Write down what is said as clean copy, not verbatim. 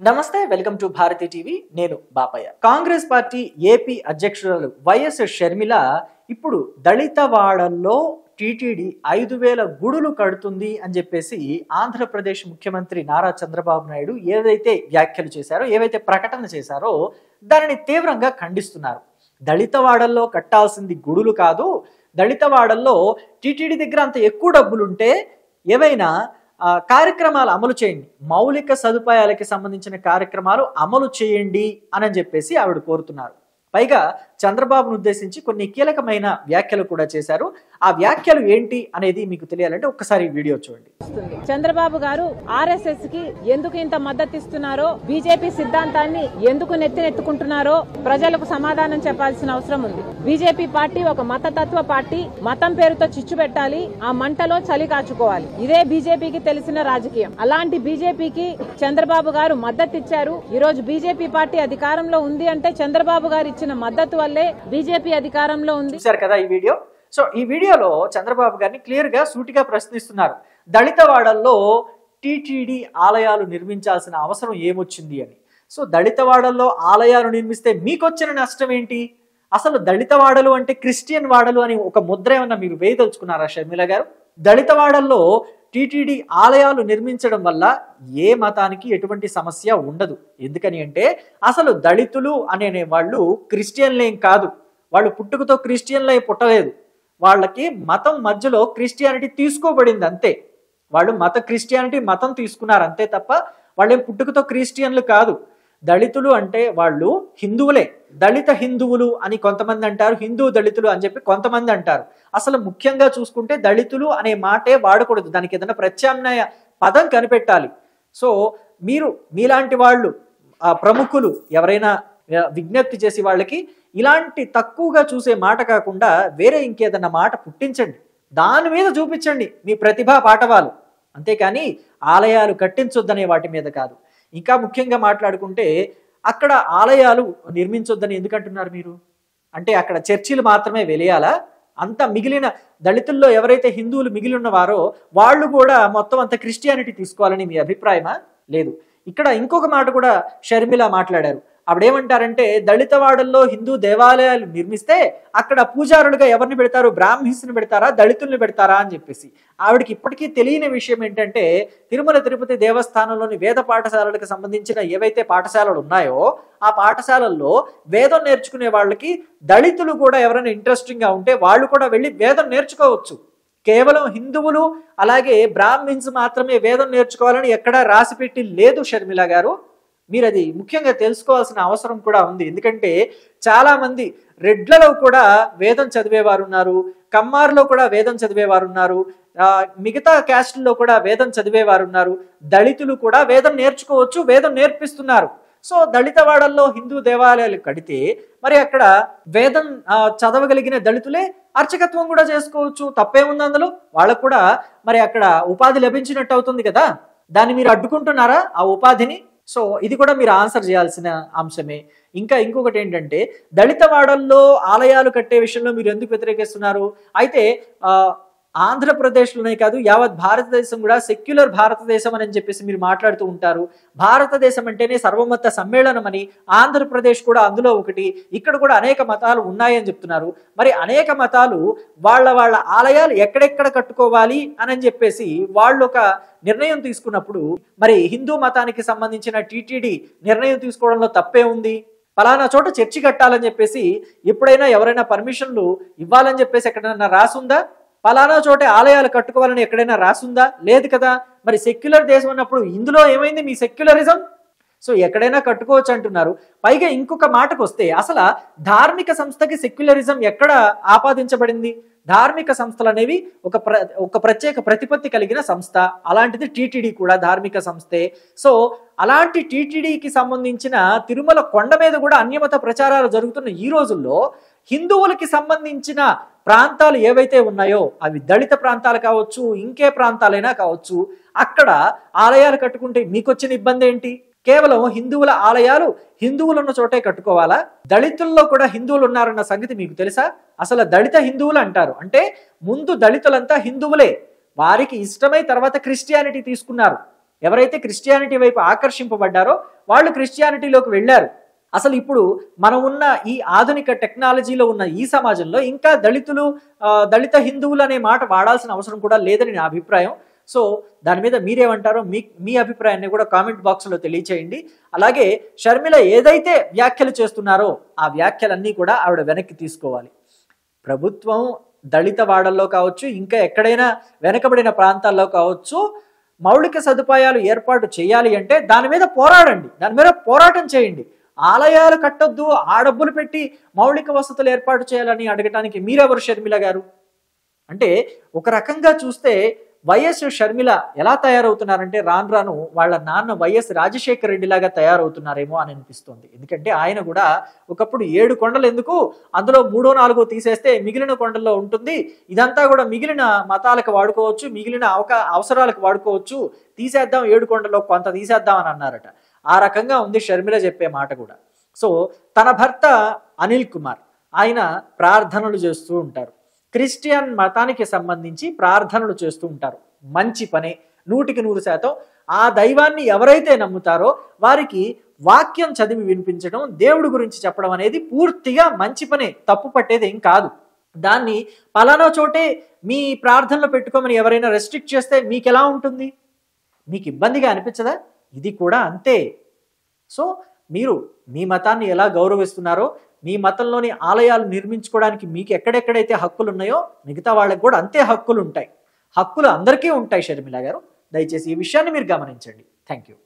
నమస్తే, welcome to Bharathi TV. నేను Bapayya. Congress party AP అధ్యక్షురాలు వైఎస్ షర్మిల ఇప్పుడు దళితవాడల్లో టీటీడీ 5,000 గుడులు కడుతుంది అని చెప్పేసి ఆంధ్రప్రదేశ్ ముఖ్యమంత్రి నారా చంద్రబాబు నాయుడు ఏదైతే వ్యాఖ్యలు చేశారో, ఏవైతే ప్రకటన చేశారో దానిని తీవ్రంగా ఖండిస్తున్నారు. దళితవాడల్లో కట్టాల్సింది గుడులు కాదు, దళితవాడల్లో టీటీడీ దగ్గర అంత ఎక్కువ డబ్బులుంటే ఏవైనా కార్యక్రమాలు అమలు చేయండి, మౌలిక సదుపాయాలకి సంబంధించిన కార్యక్రమాలు అమలు చేయండి అని చెప్పేసి ఆవిడ కోరుతున్నారు. పైగా చంద్రబాబును ఉద్దేశించి కొన్ని కీలకమైన వ్యాఖ్యలు కూడా చేశారు. ఆ వ్యాఖ్యలు ఏంటి అనేది మీకు తెలియాలంటే ఒక్కసారి వీడియో చూడండి. చంద్రబాబు గారు ఆర్ఎస్ఎస్ కి ఎందుకు ఇంత మద్దతు ఇస్తున్నారో, బీజేపీ సిద్ధాంతాన్ని ఎందుకు నెత్తినెత్తుకుంటున్నారో ప్రజలకు సమాధానం చెప్పాల్సిన అవసరం ఉంది. బీజేపీ పార్టీ ఒక మతతత్వ పార్టీ. మతం పేరుతో చిచ్చు పెట్టాలి, ఆ మంటలో చలి కాచుకోవాలి. ఇదే బీజేపీకి తెలిసిన రాజకీయం. అలాంటి బీజేపీకి చంద్రబాబు గారు మద్దతు ఇచ్చారు. ఈ రోజు బీజేపీ పార్టీ అధికారంలో ఉంది అంటే చంద్రబాబు గారు ఇచ్చిన మద్దతు వల్లే బీజేపీ అధికారంలో ఉంది. చూశారు కదా ఈ వీడియో. సో ఈ వీడియోలో చంద్రబాబు గారిని క్లియర్ గా సూటిగా ప్రశ్నిస్తున్నారు. దళితవాడల్లో టీటీడీ ఆలయాలు నిర్మించాల్సిన అవసరం ఏమొచ్చింది అని. సో దళితవాడల్లో ఆలయాలు నిర్మిస్తే మీకొచ్చిన నష్టం ఏంటి? అసలు దళితవాడలు అంటే క్రిస్టియన్ వాడలు అని ఒక ముద్ర ఏమన్నా మీరు వేయదలుచుకున్నారా షర్మిల గారు? దళితవాడల్లో టీటీడీ ఆలయాలు నిర్మించడం వల్ల ఏ మతానికి ఎటువంటి సమస్య ఉండదు. ఎందుకని అంటే అసలు దళితులు అనే వాళ్ళు క్రిస్టియన్లేం కాదు. వాళ్ళు పుట్టుకతో క్రిస్టియన్లే పుట్టలేదు. వాళ్ళకి మతం మధ్యలో క్రిస్టియానిటీ తీసుకోబడింది అంతే. వాళ్ళు క్రిస్టియానిటీ మతం తీసుకున్నారు అంతే తప్ప వాళ్ళేం పుట్టుకతో క్రిస్టియన్లు కాదు. దళితులు అంటే వాళ్ళు హిందువులే. దళిత హిందువులు అని కొంతమంది అంటారు, హిందూ దళితులు అని చెప్పి కొంతమంది అంటారు. అసలు ముఖ్యంగా చూసుకుంటే దళితులు అనే మాటే వాడకూడదు, దానికి ఏదైనా ప్రత్యామ్నాయ పదం కనిపెట్టాలి. సో మీలాంటి వాళ్ళు ప్రముఖులు ఎవరైనా విజ్ఞప్తి చేసి వాళ్ళకి ఇలాంటి తక్కువగా చూసే మాట కాకుండా వేరే ఇంకేదన్నా మాట పుట్టించండి, దాని మీద చూపించండి మీ ప్రతిభా పాఠవాలు. అంతేకాని ఆలయాలు కట్టించొద్దనే వాటి మీద కాదు. ఇంకా ముఖ్యంగా మాట్లాడుకుంటే అక్కడ ఆలయాలు నిర్మించొద్దని ఎందుకంటున్నారు మీరు? అంటే అక్కడ చర్చిలు మాత్రమే వెలియాలా? అంత మిగిలిన దళితుల్లో ఎవరైతే హిందువులు మిగిలి ఉన్నవారో వాళ్ళు కూడా మొత్తం అంత క్రిస్టియానిటీ తీసుకోవాలని మీ అభిప్రాయమా? లేదు. ఇక్కడ ఇంకొక మాట కూడా షర్మిల మాట్లాడారు. ఆవిడేమంటారంటే దళితవాడల్లో హిందూ దేవాలయాలు నిర్మిస్తే అక్కడ పూజారులుగా ఎవరిని పెడతారు? బ్రాహ్మిన్స్ని పెడతారా, దళితుల్ని పెడతారా అని చెప్పేసి. ఆవిడకి ఇప్పటికీ తెలియని విషయం ఏంటంటే తిరుమల తిరుపతి దేవస్థానంలోని వేద పాఠశాలలకు సంబంధించిన ఏవైతే పాఠశాలలు ఉన్నాయో ఆ పాఠశాలల్లో వేదం నేర్చుకునే వాళ్ళకి దళితులు కూడా ఎవరైనా ఇంట్రెస్టింగ్గా ఉంటే వాళ్ళు కూడా వెళ్ళి వేదం నేర్చుకోవచ్చు. కేవలం హిందువులు అలాగే బ్రాహ్మిన్స్ మాత్రమే వేదం నేర్చుకోవాలని ఎక్కడా రాసిపెట్టి లేదు షర్మిల గారు. మీరు అది ముఖ్యంగా తెలుసుకోవాల్సిన అవసరం కూడా ఉంది. ఎందుకంటే చాలా మంది రెడ్లలో కూడా వేదం చదివేవారు ఉన్నారు, కమ్మార్లో కూడా వేదం చదివేవారు ఉన్నారు, మిగతా క్యాస్టుల్లో కూడా వేదం చదివేవారు ఉన్నారు. దళితులు కూడా వేదం నేర్చుకోవచ్చు, వేదం నేర్పిస్తున్నారు. సో దళితవాడల్లో హిందూ దేవాలయాలు కడితే మరి అక్కడ వేదం చదవగలిగిన దళితులే అర్చకత్వం కూడా చేసుకోవచ్చు, తప్పేముంది అందులో? వాళ్ళకు కూడా మరి అక్కడ ఉపాధి లభించినట్టు అవుతుంది కదా. దాన్ని మీరు అడ్డుకుంటున్నారా ఆ ఉపాధిని? సో ఇది కూడా మీరు ఆన్సర్ చేయాల్సిన అంశమే. ఇంకొకటి ఏంటంటే దళితవాడల్లో ఆలయాలు కట్టే విషయంలో మీరు ఎందుకు వ్యతిరేకిస్తున్నారు? అయితే ఆంధ్రప్రదేశ్లోనే కాదు యావత్ భారతదేశం కూడా సెక్యులర్ భారతదేశం అని చెప్పేసి మీరు మాట్లాడుతూ ఉంటారు. భారతదేశం అంటేనే సర్వమత సమ్మేళనం అని, ఆంధ్రప్రదేశ్ కూడా అందులో ఒకటి. ఇక్కడ కూడా అనేక మతాలు ఉన్నాయని చెప్తున్నారు. మరి అనేక మతాలు వాళ్ళ ఆలయాలు ఎక్కడెక్కడ కట్టుకోవాలి అని చెప్పేసి వాళ్ళు ఒక నిర్ణయం తీసుకున్నప్పుడు మరి హిందూ మతానికి సంబంధించిన టీటీడీ నిర్ణయం తీసుకోవడంలో తప్పే ఉంది? పలానా చోట చర్చి కట్టాలని చెప్పేసి ఎప్పుడైనా ఎవరైనా పర్మిషన్లు ఇవ్వాలని చెప్పేసి ఎక్కడైనా రాసుందా? పలానా చోటే ఆలయాలు కట్టుకోవాలని ఎక్కడైనా రాసుందా? లేదు కదా. మరి సెక్యులర్ దేశం అన్నప్పుడు ఇందులో ఏమైంది మీ సెక్యులరిజం? సో ఎక్కడైనా కట్టుకోవచ్చు అంటున్నారు. పైగా ఇంకొక మాటకు వస్తే అసలు ధార్మిక సంస్థకి సెక్యులరిజం ఎక్కడ ఆపాదించబడింది? ధార్మిక సంస్థలు అనేవి ఒక ప్రత్యేక ప్రతిపత్తి కలిగిన సంస్థ. అలాంటిది టీటీడీ కూడా ధార్మిక సంస్థే. సో అలాంటి టీటీడీకి సంబంధించిన తిరుమల కొండ మీద కూడా అన్యమత ప్రచారాలు జరుగుతున్న ఈ రోజుల్లో హిందువులకి సంబంధించిన ప్రాంతాలు ఏవైతే ఉన్నాయో అవి దళిత ప్రాంతాలు కావచ్చు, ఇంకే ప్రాంతాలైనా కావచ్చు, అక్కడ ఆలయాలు కట్టుకుంటే మీకొచ్చిన ఇబ్బంది ఏంటి? కేవలం హిందువుల ఆలయాలు హిందువులు ఉన్న చోటే కట్టుకోవాలా? దళితుల్లో కూడా హిందువులు ఉన్నారన్న సంగతి మీకు తెలుసా? అసలు దళిత హిందువులు అంటారు అంటే ముందు దళితులంతా హిందువులే, వారికి ఇష్టమై తర్వాత క్రిస్టియానిటీ తీసుకున్నారు. ఎవరైతే క్రిస్టియానిటీ వైపు ఆకర్షింపబడ్డారో వాళ్ళు క్రిస్టియానిటీలోకి వెళ్ళారు. అసలు ఇప్పుడు మనం ఉన్న ఈ ఆధునిక టెక్నాలజీలో ఉన్న ఈ సమాజంలో ఇంకా దళిత హిందువులు అనే మాట వాడాల్సిన అవసరం కూడా లేదని నా అభిప్రాయం. సో దాని మీద మీరేమంటారో మీ అభిప్రాయాన్ని కూడా కామెంట్ బాక్స్లో తెలియచేయండి. అలాగే షర్మిల ఏదైతే వ్యాఖ్యలు చేస్తున్నారో ఆ వ్యాఖ్యలన్నీ కూడా ఆవిడ వెనక్కి తీసుకోవాలి. ప్రభుత్వం దళిత వాడల్లో కావచ్చు, ఇంకా ఎక్కడైనా వెనకబడిన ప్రాంతాల్లో కావచ్చు, మౌలిక సదుపాయాలు ఏర్పాటు చేయాలి అంటే దాని మీద పోరాడండి, దాని మీద పోరాటం చేయండి. ఆలయాలు కట్టొద్దు, ఆ డబ్బులు పెట్టి మౌలిక వసతులు ఏర్పాటు చేయాలని అడగటానికి మీరెవరు షర్మిల గారు? అంటే ఒక రకంగా చూస్తే వైఎస్ షర్మిల ఎలా తయారవుతున్నారంటే రాను రాను వాళ్ళ నాన్న వైఎస్ రాజశేఖర రెడ్డి లాగా తయారవుతున్నారేమో అని అనిపిస్తుంది. ఎందుకంటే ఆయన కూడా ఒకప్పుడు 7 కొండలు ఎందుకు, అందులో 3, 4 తీసేస్తే మిగిలిన కొండల్లో ఉంటుంది, ఇదంతా కూడా మిగిలిన మతాలకు వాడుకోవచ్చు, మిగిలిన అవసరాలకు వాడుకోవచ్చు, తీసేద్దాం 7 కొండల్లో కొంత తీసేద్దాం అని అన్నారట. ఆ రకంగా ఉంది షర్మిల చెప్పే మాట కూడా. సో తన భర్త అనిల్ కుమార్ ఆయన ప్రార్థనలు చేస్తూ ఉంటారు, క్రిస్టియన్ మతానికి సంబంధించి ప్రార్థనలు చేస్తూ ఉంటారు. మంచి పనే, 100% ఆ దైవాన్ని ఎవరైతే నమ్ముతారో వారికి వాక్యం చదివి వినిపించడం, దేవుడి గురించి చెప్పడం అనేది పూర్తిగా మంచి పనే, తప్పు పట్టేది ఏం కాదు. దాన్ని పలానా చోటే మీ ప్రార్థనలో పెట్టుకోమని ఎవరైనా రెస్ట్రిక్ట్ చేస్తే మీకు ఎలా ఉంటుంది? మీకు ఇబ్బందిగా అనిపించదా? ఇది కూడా అంతే. సో మీరు మీ మతాన్ని ఎలా గౌరవిస్తున్నారో, మీ మతంలోని ఆలయాలు నిర్మించుకోవడానికి మీకు ఎక్కడెక్కడైతే హక్కులు ఉన్నాయో మిగతా వాళ్ళకి కూడా అంతే హక్కులు ఉంటాయి. హక్కులు అందరికీ ఉంటాయి షర్మిల గారు. దయచేసి ఈ విషయాన్ని మీరు గమనించండి. Thank you.